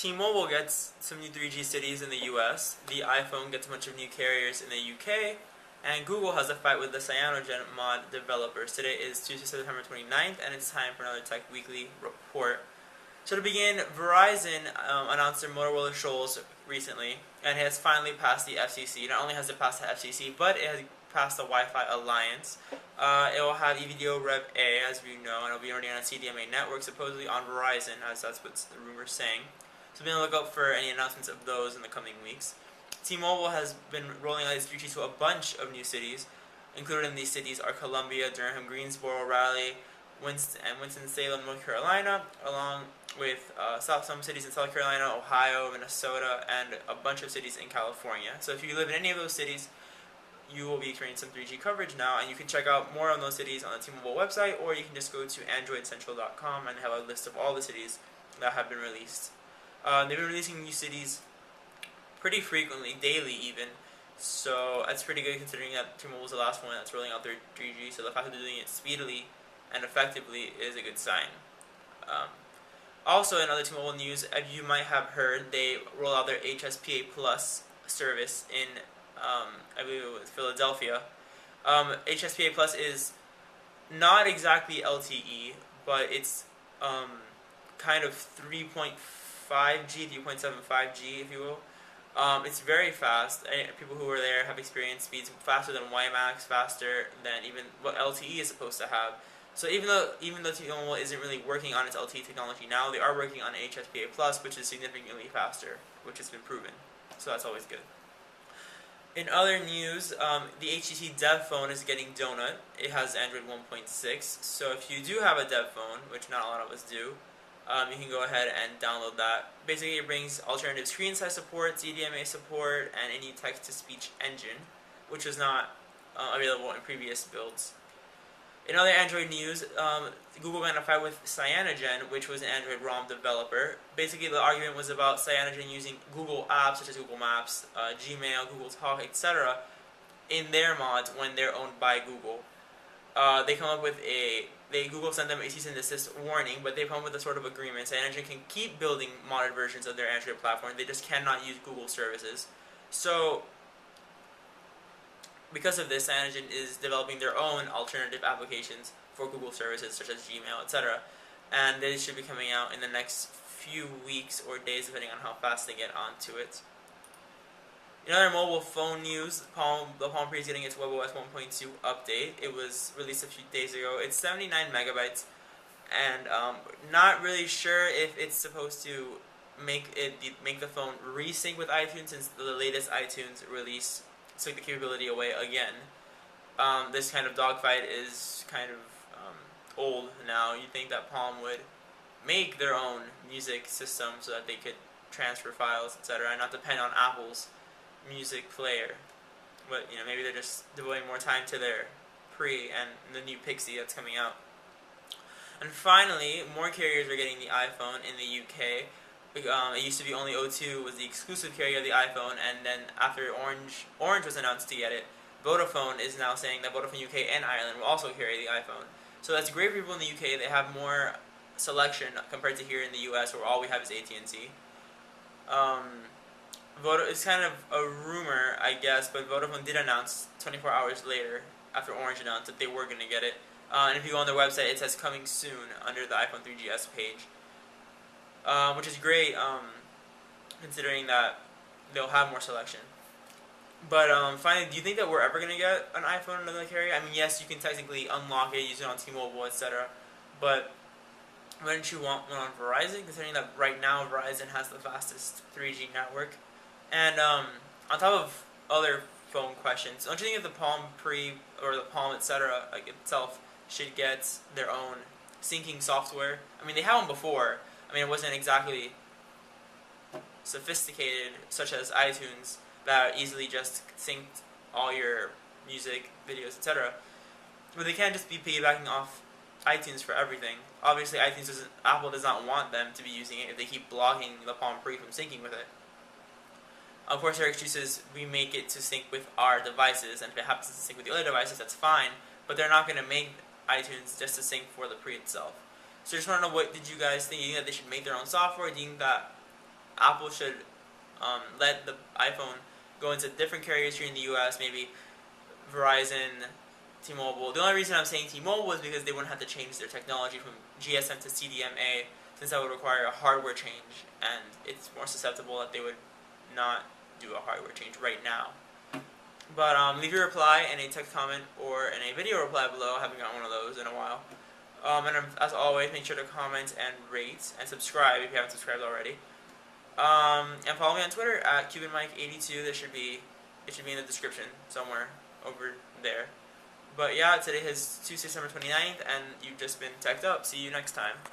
T-Mobile gets some new 3G cities in the US, the iPhone gets a bunch of new carriers in the UK, and Google has a fight with the CyanogenMod developers. Today is Tuesday, September 29th, and it's time for another Tech Weekly report. So to begin, Verizon announced their Motorola Shoals recently, and it has finally passed the FCC. Not only has it passed the FCC, but it has passed the Wi-Fi Alliance. It will have EVDO Rev A, as we know, and it will be running on a CDMA network, supposedly on Verizon, as that's what the rumor's saying. So be on the lookout for any announcements of those in the coming weeks. T-Mobile has been rolling out its 3G to a bunch of new cities. Included in these cities are Columbia, Durham, Greensboro, Raleigh, Winston-Salem, North Carolina, along with some cities in South Carolina, Ohio, Minnesota, and a bunch of cities in California. So if you live in any of those cities, you will be experiencing some 3G coverage now, and you can check out more on those cities on the T-Mobile website, or you can just go to androidcentral.com and have a list of all the cities that have been released. They've been releasing new cities pretty frequently, daily even, so that's pretty good considering that T-Mobile was the last one that's rolling out their 3G, so the fact that they're doing it speedily and effectively is a good sign. Also, in other T-Mobile news, as you might have heard, they roll out their HSPA Plus service in, I believe it was Philadelphia. HSPA Plus is not exactly LTE, but it's kind of 3.5G, 3.75G, if you will. It's very fast. People who are there have experienced speeds faster than WiMAX, faster than even what LTE is supposed to have. So even though T-Mobile isn't really working on its LTE technology now, they are working on HSPA Plus, which is significantly faster, which has been proven. So that's always good. In other news, the HTC Dev phone is getting Donut. It has Android 1.6. So if you do have a Dev phone, which not a lot of us do, you can go ahead and download that. Basically, it brings alternative screen size support, CDMA support, and any text-to-speech engine, which was not available in previous builds. In other Android news, Google got in a fight with Cyanogen, which was an Android ROM developer. Basically, the argument was about Cyanogen using Google apps such as Google Maps, Gmail, Google Talk, etc. in their mods when they're owned by Google. They come up with Google sent them a cease and desist warning, but they've come up with a sort of agreement. Cyanogen can keep building modded versions of their Android platform, they just cannot use Google services. So, because of this, Cyanogen is developing their own alternative applications for Google services, such as Gmail, etc. And they should be coming out in the next few weeks or days, depending on how fast they get onto it. In other mobile phone news, the Palm Pre is getting its WebOS 1.2 update. It was released a few days ago. It's 79 megabytes, and not really sure if it's supposed to make the phone resync with iTunes, since the latest iTunes release took the capability away again. This kind of dogfight is kind of old now. You'd think that Palm would make their own music system so that they could transfer files, etc., and not depend on Apple's music player. But maybe they're just devoting more time to their Pre and the new Pixie that's coming out. And finally, more carriers are getting the iPhone in the UK. It used to be only O2 was the exclusive carrier of the iPhone, and then after Orange was announced to get it, Vodafone is now saying that Vodafone UK and Ireland will also carry the iPhone. So that's great for people in the UK. They have more selection compared to here in the US, where all we have is AT&T. It's kind of a rumor, I guess, but Vodafone did announce 24 hours later, after Orange announced, that they were going to get it. And if you go on their website, it says coming soon under the iPhone 3GS page. Which is great, considering that they'll have more selection. But finally, do you think that we're ever going to get an iPhone on another carrier? I mean, yes, you can technically unlock it, use it on T-Mobile, etc. But wouldn't you want one on Verizon, considering that right now Verizon has the fastest 3G network? And on top of other phone questions, don't you think that the Palm Pre or the Palm, etc., like itself, should get their own syncing software? I mean, they had one before. I mean, it wasn't exactly sophisticated, such as iTunes, that easily just synced all your music, videos, etc. But they can't just be piggybacking off iTunes for everything. Obviously, Apple does not want them to be using it if they keep blocking the Palm Pre from syncing with it. Of course, their excuse is we make it to sync with our devices, and if it happens to sync with the other devices, that's fine. But they're not going to make iTunes just to sync for the Pre itself. So I just want to know, what did you guys think? Do you think that they should make their own software? Do you think that Apple should let the iPhone go into different carriers here in the U.S. Maybe Verizon, T-Mobile. The only reason I'm saying T-Mobile is because they wouldn't have to change their technology from GSM to CDMA, since that would require a hardware change, and it's more susceptible that they would not do a hardware change right now. But leave your reply in a text comment or in a video reply below. I haven't gotten one of those in a while. And as always, make sure to comment and rate and subscribe if you haven't subscribed already. And follow me on Twitter at CubanMike82. It should be in the description somewhere over there. But yeah, today is Tuesday, December 29th, and you've just been teched up. See you next time.